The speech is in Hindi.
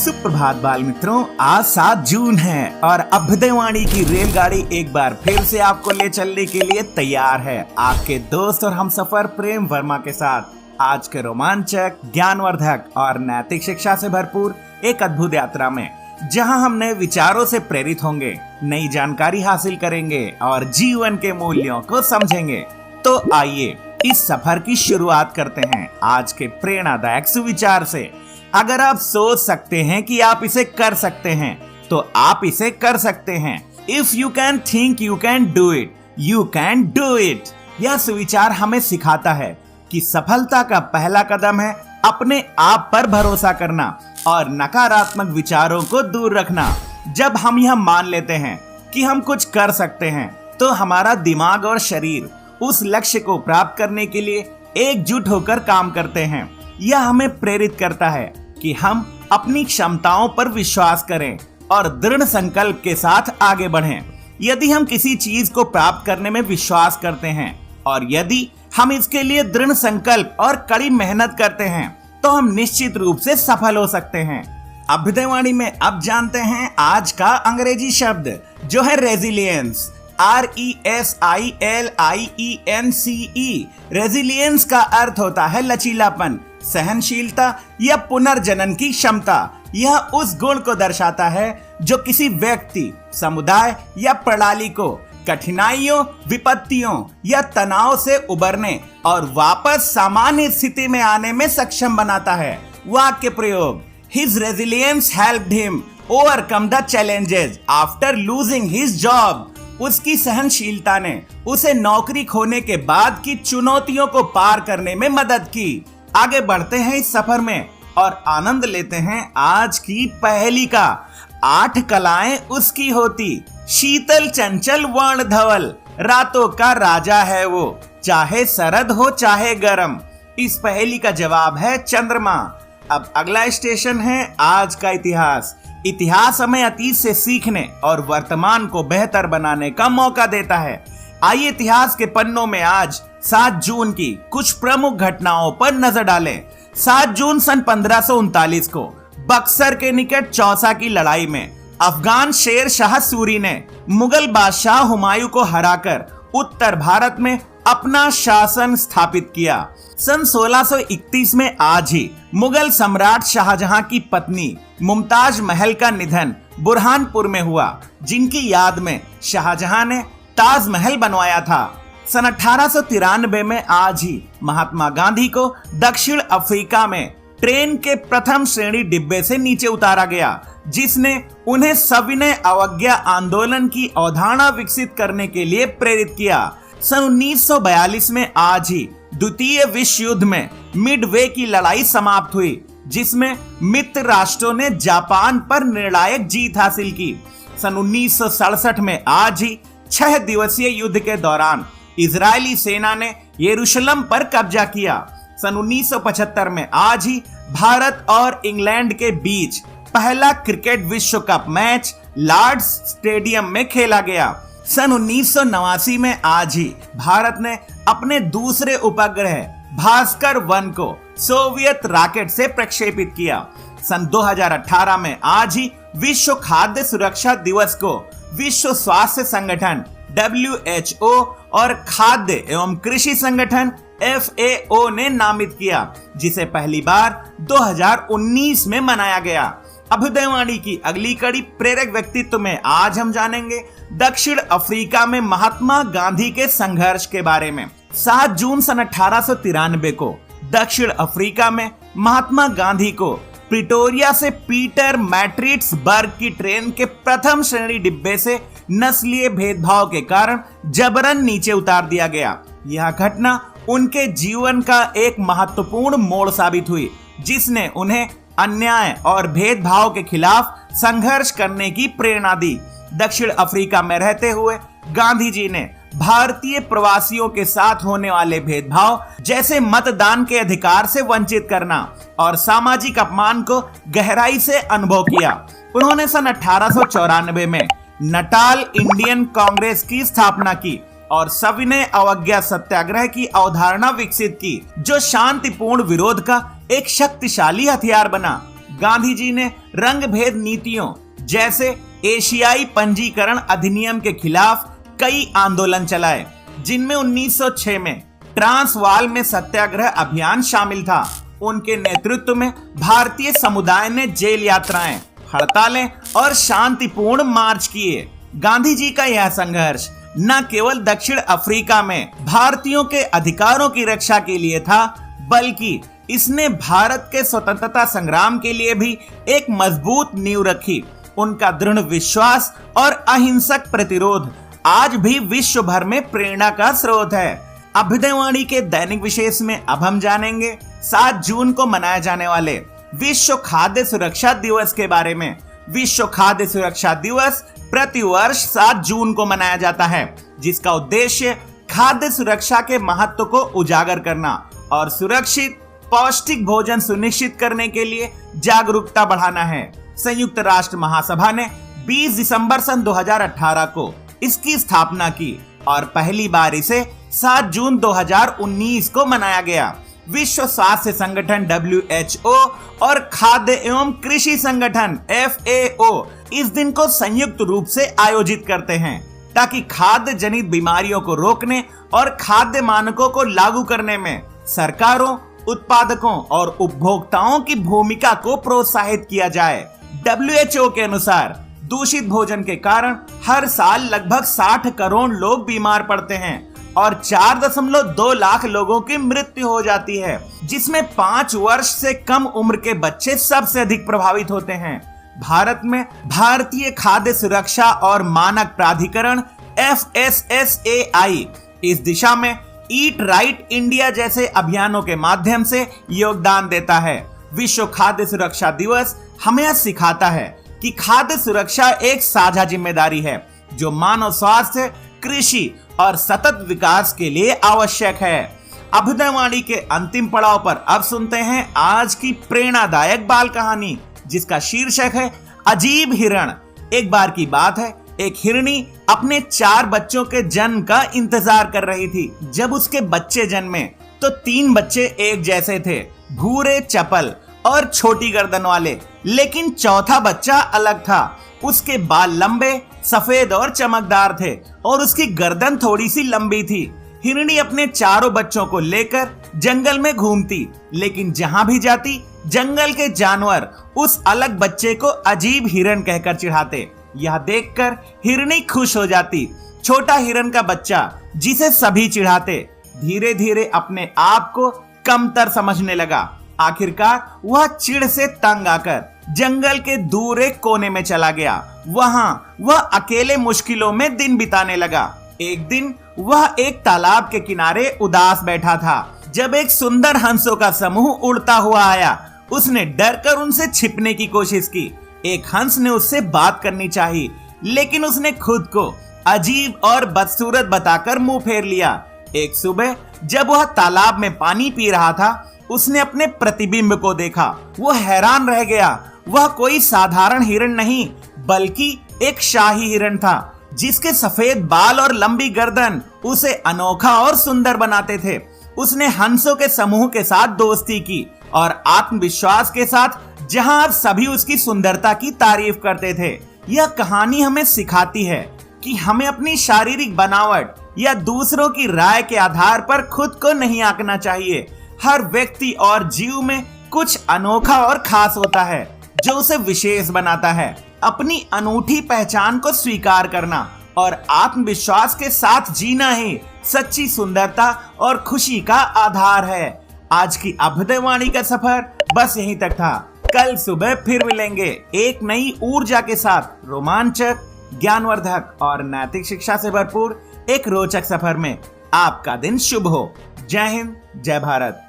सुप्रभात बाल मित्रों, आज 7 जून है और अभ्युदयवाणी की रेलगाड़ी एक बार फिर से आपको ले चलने के लिए तैयार है। आपके दोस्त और हमसफर प्रेम वर्मा के साथ आज के रोमांचक, ज्ञानवर्धक और नैतिक शिक्षा से भरपूर एक अद्भुत यात्रा में, जहां हम नए विचारों से प्रेरित होंगे, नई जानकारी हासिल करेंगे और जीवन के मूल्यों को समझेंगे। तो आइए इस सफर की शुरुआत करते हैं आज के प्रेरणादायक सुविचार से। अगर आप सोच सकते हैं कि आप इसे कर सकते हैं, तो आप इसे कर सकते हैं। If you can think you can do it, you can do it. यह सुविचार हमें सिखाता है कि सफलता का पहला कदम है अपने आप पर भरोसा करना और नकारात्मक विचारों को दूर रखना। जब हम यह मान लेते हैं कि हम कुछ कर सकते हैं, तो हमारा दिमाग और शरीर उस लक्ष्य को प्राप्त करने के लिए एकजुट होकर काम करते हैं। यह हमें प्रेरित करता है कि हम अपनी क्षमताओं पर विश्वास करें और दृढ़ संकल्प के साथ आगे बढ़ें। यदि हम किसी चीज को प्राप्त करने में विश्वास करते हैं और यदि हम इसके लिए दृढ़ संकल्प और कड़ी मेहनत करते हैं, तो हम निश्चित रूप से सफल हो सकते हैं। अभ्युदयवाणी में अब जानते हैं आज का अंग्रेजी शब्द, जो है रेजिलियंस। RESILIENCE। रेजिलियंस का अर्थ होता है लचीलापन, सहनशीलता या पुनर्जनन की क्षमता। यह उस गुण को दर्शाता है जो किसी व्यक्ति, समुदाय या प्रणाली को कठिनाइयों, विपत्तियों या तनाव से उबरने और वापस सामान्य स्थिति में आने में सक्षम बनाता है। वाक्य प्रयोग: His resilience helped him overcome the challenges after losing his job। उसकी सहनशीलता ने उसे नौकरी खोने के बाद की चुनौतियों को पार करने में मदद की। आगे बढ़ते हैं इस सफर में और आनंद लेते हैं आज की पहेली का। 8 कलाएं उसकी होती, शीतल चंचल वर्ण धवल, रातों का राजा है वो, चाहे सरद हो चाहे गर्म। इस पहेली का जवाब है चंद्रमा। अब अगला स्टेशन है आज का इतिहास। इतिहास हमें अतीत से सीखने और वर्तमान को बेहतर बनाने का मौका देता है। आइए इतिहास के पन्नों में आज 7 जून की कुछ प्रमुख घटनाओं पर नजर डालें। 7 जून सन 1539 को बक्सर के निकट चौसा की लड़ाई में अफगान शेर शाह सूरी ने मुगल बादशाह हुमायूं को हराकर उत्तर भारत में अपना शासन स्थापित किया। सन 1631 में आज ही मुगल सम्राट शाहजहां की पत्नी मुमताज महल का निधन बुरहानपुर में हुआ, जिनकी याद में शाहजहां ने ताजमहल बनवाया था। सन 1893 में आज ही महात्मा गांधी को दक्षिण अफ्रीका में ट्रेन के प्रथम श्रेणी डिब्बे से नीचे उतारा गया, जिसने उन्हें सविनय अवज्ञा आंदोलन की अवधारणा विकसित करने के लिए प्रेरित किया। सन 1942 में आज ही द्वितीय विश्व युद्ध में मिडवे की लड़ाई समाप्त हुई, जिसमें मित्र राष्ट्रों ने जापान पर निर्णायक जीत हासिल की। सन 1967 में आज ही 6 दिवसीय युद्ध के दौरान इजरायली सेना ने यरूशलेम पर कब्जा किया। सन 1975 में आज ही भारत और इंग्लैंड के बीच पहला क्रिकेट विश्व कप मैच लॉर्ड्स स्टेडियम में खेला गया। सन 1989 में आज ही भारत ने अपने दूसरे उपग्रह भास्कर 1 को सोवियत रॉकेट से प्रक्षेपित किया। सन 2018 में आज ही विश्व खाद्य सुरक्षा दिवस को विश्व स्वास्थ्य संगठन WHO और खाद्य एवं कृषि संगठन FAO ने नामित किया, जिसे पहली बार 2019 में मनाया गया। अभ्युदयवाणी की अगली कड़ी प्रेरक व्यक्तित्व में आज हम जानेंगे दक्षिण अफ्रीका में महात्मा गांधी के संघर्ष के बारे में। 7 जून सन 1893 को दक्षिण अफ्रीका में महात्मा गांधी को प्रिटोरिया से पीटर मैट्रिट्सबर्ग की ट्रेन के प्रथम श्रेणी डिब्बे से नस्लीय भेदभाव के कारण जबरन नीचे उतार दिया गया। यह घटना उनके जीवन का एक महत्वपूर्ण मोड़ साबित हुई, जिसने उन्हें अन्याय और भेदभाव के खिलाफ संघर्ष करने की प्रेरणा दी। दक्षिण अफ्रीका में रहते हुए गांधी जी ने भारतीय प्रवासियों के साथ होने वाले भेदभाव, जैसे मतदान के अधिकार से वंचित करना और सामाजिक अपमान को गहराई से अनुभव किया। उन्होंने सन 1894 में नटाल इंडियन कांग्रेस की स्थापना की और सविनय अवज्ञा सत्याग्रह की अवधारणा विकसित की, जो शांतिपूर्ण विरोध का एक शक्तिशाली हथियार बना। गांधी जी ने रंग भेद नीतियों जैसे एशियाई पंजीकरण अधिनियम के खिलाफ कई आंदोलन चलाए, जिनमें 1906 में ट्रांसवाल में सत्याग्रह अभियान शामिल था। उनके नेतृत्व में भारतीय समुदाय ने जेल यात्राएं, हड़तालें और शांतिपूर्ण मार्च किए। गांधी जी का यह संघर्ष न केवल दक्षिण अफ्रीका में भारतीयों के अधिकारों की रक्षा के लिए था, बल्कि इसने भारत के स्वतंत्रता संग्राम के लिए भी एक मजबूत नींव रखी। उनका दृढ़ विश्वास और अहिंसक प्रतिरोध आज भी विश्व भर में प्रेरणा का स्रोत है। अभ्युदयवाणी के दैनिक विशेष में अब हम जानेंगे 7 जून को मनाए जाने वाले विश्व खाद्य सुरक्षा दिवस के बारे में। विश्व खाद्य सुरक्षा दिवस प्रतिवर्ष 7 जून को मनाया जाता है, जिसका उद्देश्य खाद्य सुरक्षा के महत्व को उजागर करना और सुरक्षित पौष्टिक भोजन सुनिश्चित करने के लिए जागरूकता बढ़ाना है। संयुक्त राष्ट्र महासभा ने 20 दिसंबर सन 2018 को इसकी स्थापना की और पहली बार इसे 7 जून 2019 को मनाया गया। विश्व स्वास्थ्य संगठन WHO और खाद्य एवं कृषि संगठन FAO इस दिन को संयुक्त रूप से आयोजित करते हैं, ताकि खाद्य जनित बीमारियों को रोकने और खाद्य मानकों को लागू करने में सरकारों, उत्पादकों और उपभोक्ताओं की भूमिका को प्रोत्साहित किया जाए। WHO के अनुसार दूषित भोजन के कारण हर साल लगभग 60 करोड़ लोग बीमार पड़ते हैं और 4.2 लाख लोगों की मृत्यु हो जाती है, जिसमें 5 वर्ष से कम उम्र के बच्चे सबसे अधिक प्रभावित होते हैं। भारत में भारतीय खाद्य सुरक्षा और मानक प्राधिकरण FSSAI इस दिशा में ईट राइट इंडिया जैसे अभियानों के माध्यम से योगदान देता है। विश्व खाद्य सुरक्षा दिवस हमें यह सिखाता है कि खाद्य सुरक्षा एक साझा जिम्मेदारी है, जो मानव स्वास्थ्य, कृषि और सतत विकास के लिए आवश्यक है। अभ्युदयवाणी के अंतिम पड़ाव पर अब सुनते हैं आज की प्रेरणादायक बाल कहानी, जिसका शीर्षक है अजीब हिरण। एक बार की बात है, एक हिरनी अपने 4 बच्चों के जन्म का इंतजार कर रही थी। जब उसके बच्चे जन्मे तो 3 बच्चे एक जैसे थे, भूरे, चपल और छोटी गर्दन वाले, लेकिन चौथा बच्चा अलग था। उसके बाल लंबे, सफेद और चमकदार थे और उसकी गर्दन थोड़ी सी लंबी थी। हिरनी अपने चारों बच्चों को लेकर जंगल में घूमती, लेकिन जहां भी जाती जंगल के जानवर उस अलग बच्चे को अजीब हिरन कहकर चिढ़ाते। यह देखकर हिरनी खुश हो जाती। छोटा हिरन का बच्चा, जिसे सभी चिढ़ाते, धीरे धीरे अपने आप को कमतर समझने लगा। आखिरकार वह चिढ़ से तंग आकर जंगल के दूर एक कोने में चला गया। वहां वह अकेले मुश्किलों में दिन बिताने लगा। एक दिन वह एक तालाब के किनारे उदास बैठा था, जब एक सुंदर हंसों का समूह उड़ता हुआ आया। उसने डरकर उनसे छिपने की कोशिश की। एक हंस ने उससे बात करनी चाहिए, लेकिन उसने खुद को अजीब और बदसूरत बताकर मुंह फेर लिया। एक सुबह जब वह तालाब में पानी पी रहा था, उसने अपने प्रतिबिंब को देखा। वो हैरान रह गया। वह कोई साधारण हिरण नहीं, बल्कि एक शाही हिरण था, जिसके सफेद बाल और लंबी गर्दन उसे अनोखा और सुंदर बनाते थे। उसने हंसों के समूह के साथ दोस्ती की और आत्मविश्वास के साथ, जहां अब सभी उसकी सुंदरता की तारीफ करते थे। यह कहानी हमें सिखाती है कि हमें अपनी शारीरिक बनावट या दूसरों की राय के आधार पर खुद को नहीं आंकना चाहिए। हर व्यक्ति और जीव में कुछ अनोखा और खास होता है, जो उसे विशेष बनाता है। अपनी अनूठी पहचान को स्वीकार करना और आत्मविश्वास के साथ जीना ही सच्ची सुंदरता और खुशी का आधार है। आज की अभ्युदयवाणी का सफर बस यहीं तक था। कल सुबह फिर मिलेंगे एक नई ऊर्जा के साथ, रोमांचक, ज्ञानवर्धक और नैतिक शिक्षा से भरपूर एक रोचक सफर में। आपका दिन शुभ हो। जय हिंद, जय भारत।